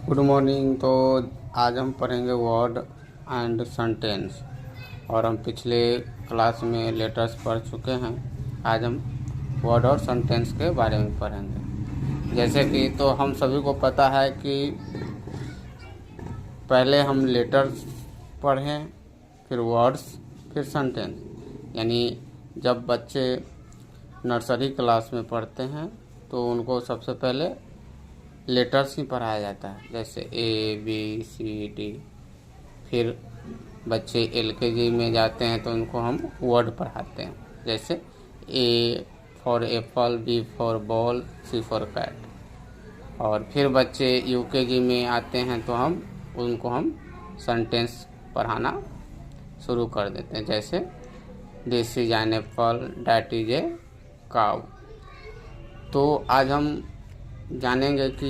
Good morning. तो आज हम पढ़ेंगे वर्ड एंड सेंटेंस। और हम पिछले क्लास में लेटर्स पढ़ चुके हैं। आज हम वर्ड और सेंटेंस के बारे में पढ़ेंगे। जैसे कि तो हम सभी को पता है कि पहले हम लेटर्स पढ़ें, फिर वर्ड्स, फिर सेंटेंस। यानी जब बच्चे नर्सरी क्लास में पढ़ते हैं तो उनको सबसे पहले लेटर्स ही पढ़ाया जाता है, जैसे ABCD। फिर बच्चे LKG में जाते हैं तो उनको हम वर्ड पढ़ाते हैं, जैसे A for apple, B for ball, C for cat. और फिर बच्चे UKG में आते हैं तो उनको हम सेंटेंस पढ़ाना शुरू कर देते हैं, जैसे this is an apple, that is a cow. तो आज हम जानेंगे कि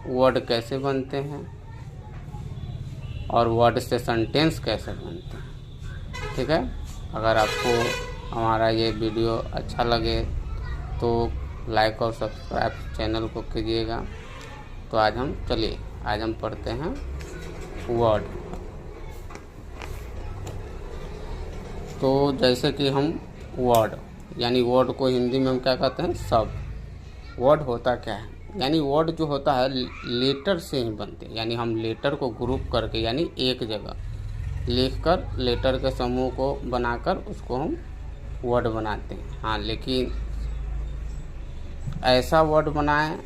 वर्ड कैसे बनते हैं और वर्ड से सेंटेंस कैसे बनते हैं। ठीक है। अगर आपको हमारा ये वीडियो अच्छा लगे तो लाइक और सब्सक्राइब चैनल को कीजिएगा। तो आज हम पढ़ते हैं वर्ड। तो जैसे कि हम वर्ड यानी वर्ड को हिंदी में हम क्या कहते हैं, शब्द। वर्ड होता क्या है, यानी वर्ड जो होता है लेटर से ही बनते हैं। यानी हम लेटर को ग्रुप करके यानी एक जगह लिखकर लेटर के समूह को बनाकर उसको हम वर्ड बनाते हैं। हाँ, लेकिन ऐसा वर्ड बनाएं,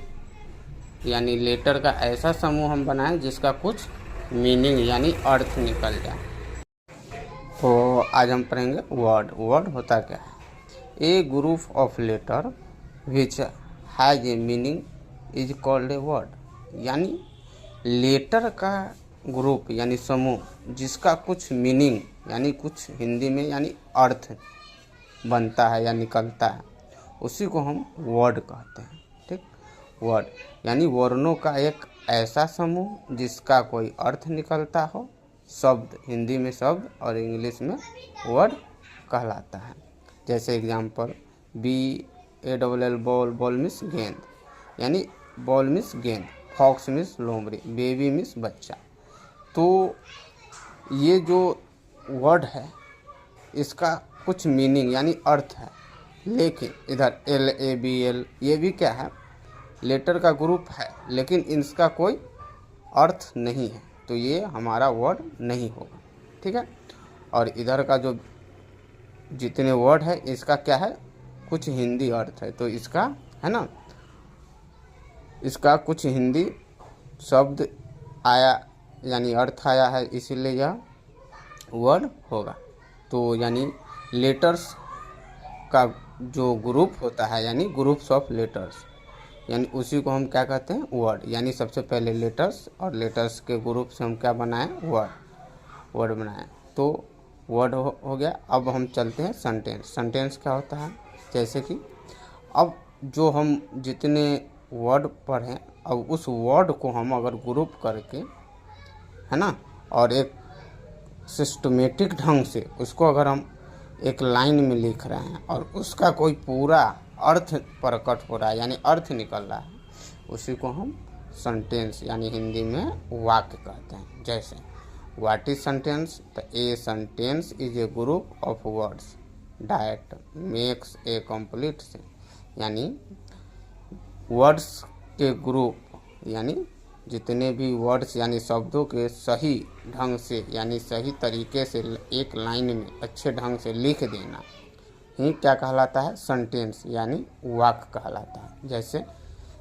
यानी लेटर का ऐसा समूह हम बनाएं जिसका कुछ मीनिंग यानी अर्थ निकल जाए। तो आज हम पढ़ेंगे वर्ड। वर्ड होता क्या है, a group of letter which has a meaning is called a word. यानी लेटर का ग्रुप यानी समूह जिसका कुछ मीनिंग यानी कुछ हिंदी में यानी अर्थ बनता है या निकलता है, उसी को हम वर्ड कहते हैं। ठीक, वर्ड यानी वर्णों का एक ऐसा समूह जिसका कोई अर्थ निकलता हो। शब्द हिंदी में शब्द और इंग्लिश में वर्ड कहलाता है। जैसे example BALL ball, ball means गेंद, यानी बॉल मीन्स गेंद, फॉक्स मीन्स लोमड़ी, बेबी मीन्स बच्चा। तो ये जो वर्ड है इसका कुछ मीनिंग यानी अर्थ है, लेकिन इधर LABL ये भी क्या है, लेटर का ग्रुप है, लेकिन इसका कोई अर्थ नहीं है, तो ये हमारा वर्ड नहीं होगा। ठीक है। और इधर का जो जितने वर्ड है इसका क्या है, कुछ हिंदी अर्थ है, तो इसका है ना, इसका कुछ हिंदी शब्द आया यानी अर्थ आया है, इसीलिए यह वर्ड होगा। तो यानी लेटर्स का जो ग्रुप होता है यानी ग्रुप्स ऑफ लेटर्स, यानी उसी को हम क्या कहते हैं, वर्ड। यानी सबसे पहले लेटर्स और लेटर्स के ग्रुप से हम क्या बनाएं, वर्ड बनाएं। तो वर्ड हो गया। अब हम चलते हैं सेंटेंस। सेंटेंस क्या होता है, जैसे कि अब जो हम जितने वर्ड पढ़ें, अब उस वर्ड को हम अगर ग्रुप करके, है ना, और एक सिस्टमेटिक ढंग से उसको अगर हम एक लाइन में लिख रहे हैं और उसका कोई पूरा अर्थ प्रकट हो रहा है यानी अर्थ निकल रहा है, उसी को हम सेंटेंस यानी हिंदी में वाक्य कहते हैं। जैसे व्हाट इज सेंटेंस, तो a sentence is a group of words that makes a complete sentence. यानी वर्ड्स के ग्रुप यानी जितने भी वर्ड्स यानी शब्दों के सही ढंग से यानी सही तरीके से एक लाइन में अच्छे ढंग से लिख देना ही क्या कहलाता है, सेंटेंस यानी वाक्य कहलाता है। जैसे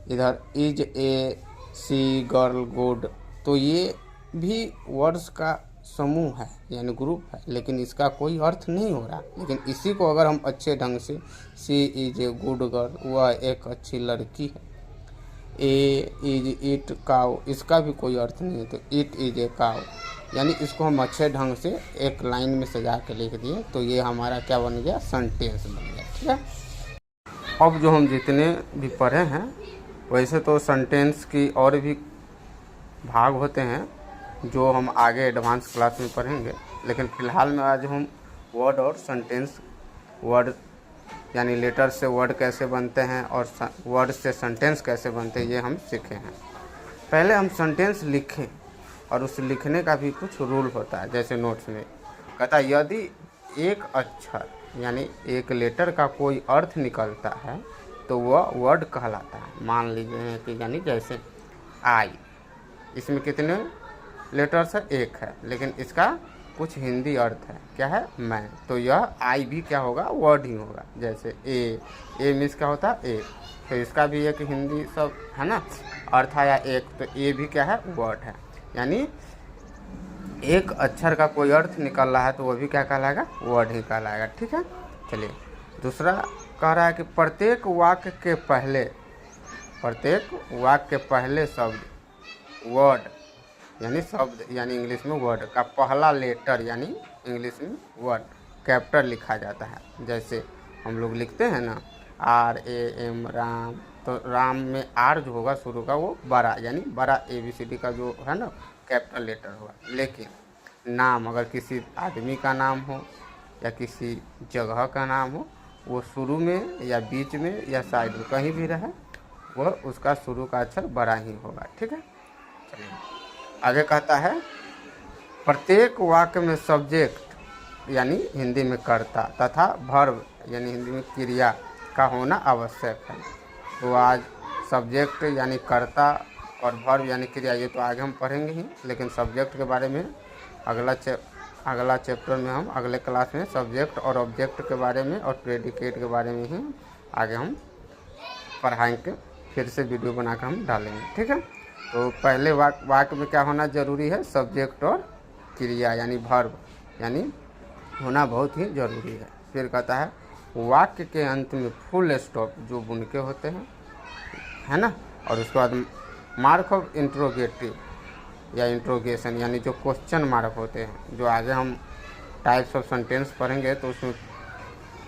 इधर is a see girl good, तो ये भी वर्ड्स का समूह है यानी ग्रुप है, लेकिन इसका कोई अर्थ नहीं हो रहा। लेकिन इसी को अगर हम अच्छे ढंग से सी इज ए गुड गर्ल, वह एक अच्छी लड़की है। ए इज इट काउ, इसका भी कोई अर्थ नहीं है, तो इट इज ए काउ, यानी इसको हम अच्छे ढंग से एक लाइन में सजा के लिख दिए, तो ये हमारा क्या बन गया, सेंटेंस बन गया। ठीक है। अब जो हम जितने भी पढ़े हैं, वैसे तो सेंटेंस की और भी भाग होते हैं जो हम आगे एडवांस क्लास में पढ़ेंगे, लेकिन फ़िलहाल में आज हम वर्ड और सेंटेंस, वर्ड यानी लेटर से वर्ड कैसे बनते हैं और वर्ड से सेंटेंस कैसे बनते हैं, ये हम सीखे हैं। पहले हम सेंटेंस लिखें और उस लिखने का भी कुछ रूल होता है। जैसे नोट्स में कहता है यदि एक अक्षर यानी एक लेटर का कोई अर्थ निकलता है तो वह वर्ड कहलाता है। मान लीजिए कि यानी जैसे आई, इसमें कितने लेटर्स है? एक है, लेकिन इसका कुछ हिंदी अर्थ है, क्या है? मैं। तो यह आई भी क्या होगा? वर्ड ही होगा। जैसे ए मीन्स क्या होता है? एक, तो इसका भी एक हिंदी सब है ना अर्थ आया एक, तो ए भी क्या है? वर्ड है। यानी एक अक्षर का कोई अर्थ निकल रहा है तो वह भी क्या कहलाएगा? वर्ड ही कहलाएगा। ठीक है, चलिए दूसरा कह रहा है कि प्रत्येक वाक्य के पहले शब्द वर्ड यानी शब्द यानी इंग्लिश में वर्ड का पहला लेटर यानी इंग्लिश में वर्ड कैपिटल लिखा जाता है। जैसे हम लोग लिखते हैं ना RAM राम, तो राम में आर जो होगा शुरू का वो बड़ा यानी बड़ा ABCD का जो है ना कैपिटल लेटर होगा। लेकिन नाम अगर किसी आदमी का नाम हो या किसी जगह का नाम हो, वो शुरू में या बीच में या साइड में कहीं भी रहे, वह उसका शुरू का अक्षर बड़ा ही होगा। ठीक है, चलिए आगे कहता है प्रत्येक वाक्य में सब्जेक्ट यानी हिंदी में कर्ता तथा वर्ब यानी हिंदी में क्रिया का होना आवश्यक है। तो आज सब्जेक्ट यानी कर्ता और वर्ब यानी क्रिया ये तो आगे हम पढ़ेंगे ही, लेकिन सब्जेक्ट के बारे में अगला चैप्टर में हम अगले क्लास में सब्जेक्ट और ऑब्जेक्ट के बारे में और प्रेडिकेट के बारे में ही आगे हम पढ़ाएंगे। फिर से वीडियो बनाकर हम डालेंगे। ठीक है, तो पहले वाक्य में क्या होना ज़रूरी है? सब्जेक्ट और क्रिया यानी वर्ब यानी होना बहुत ही ज़रूरी है। फिर कहता है वाक्य के अंत में फुल स्टॉप जो बुनके होते हैं है ना, और उसके बाद मार्क ऑफ इंट्रोगेटिव या इंट्रोगेशन यानी जो क्वेश्चन मार्क होते हैं, जो आगे हम टाइप्स ऑफ सेंटेंस पढ़ेंगे तो उसमें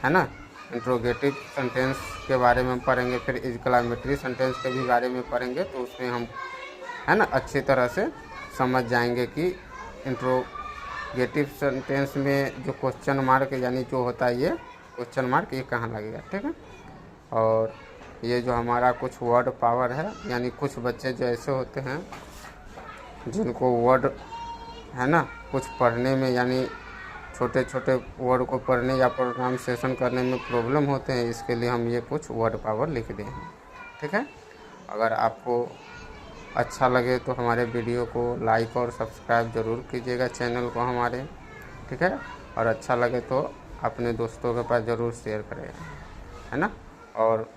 है ना इंट्रोगेटिव सेंटेंस के बारे में हम पढ़ेंगे। फिर एक्सक्लेमेटरी सेंटेंस के भी बारे में पढ़ेंगे, तो उसमें हम है ना अच्छी तरह से समझ जाएंगे कि इंट्रोगेटिव सेंटेंस में जो क्वेश्चन मार्क यानी जो होता है ये क्वेश्चन मार्क ये कहाँ लगेगा। ठीक है, और ये जो हमारा कुछ वर्ड पावर है यानी कुछ बच्चे जो ऐसे होते हैं जिनको वर्ड है ना कुछ पढ़ने में यानी छोटे छोटे वर्ड को पढ़ने या प्रोनाउंसिएशन करने में प्रॉब्लम होते हैं, इसके लिए हम ये कुछ वर्ड पावर लिख दिए हैं। ठीक है, अगर आपको अच्छा लगे तो हमारे वीडियो को लाइक और सब्सक्राइब ज़रूर कीजिएगा चैनल को हमारे। ठीक है, और अच्छा लगे तो अपने दोस्तों के पास ज़रूर शेयर करें है ना। और